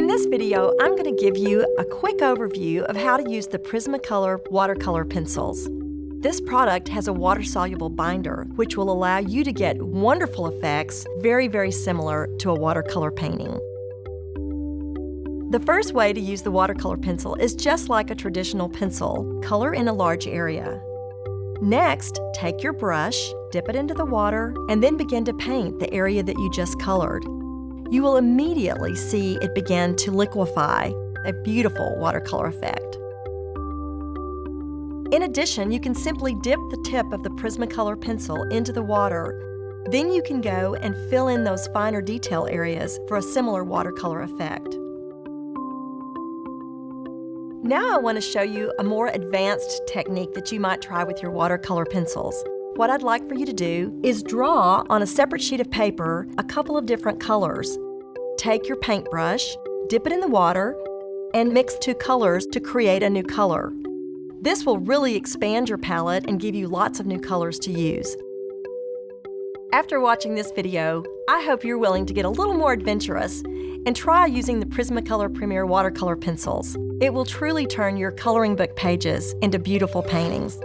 In this video, I'm going to give you a quick overview of how to use the Prismacolor watercolor pencils. This product has a water-soluble binder, which will allow you to get wonderful effects very similar to a watercolor painting. The first way to use the watercolor pencil is just like a traditional pencil, color in a large area. Next, take your brush, dip it into the water, and then begin to paint the area that you just colored. You will immediately see it begin to liquefy, a beautiful watercolor effect. In addition, you can simply dip the tip of the Prismacolor pencil into the water. Then you can go and fill in those finer detail areas for a similar watercolor effect. Now I want to show you a more advanced technique that you might try with your watercolor pencils. What I'd like for you to do is draw on a separate sheet of paper a couple of different colors. Take your paintbrush, dip it in the water, and mix two colors to create a new color. This will really expand your palette and give you lots of new colors to use. After watching this video, I hope you're willing to get a little more adventurous and try using the Prismacolor Premier watercolor pencils. It will truly turn your coloring book pages into beautiful paintings.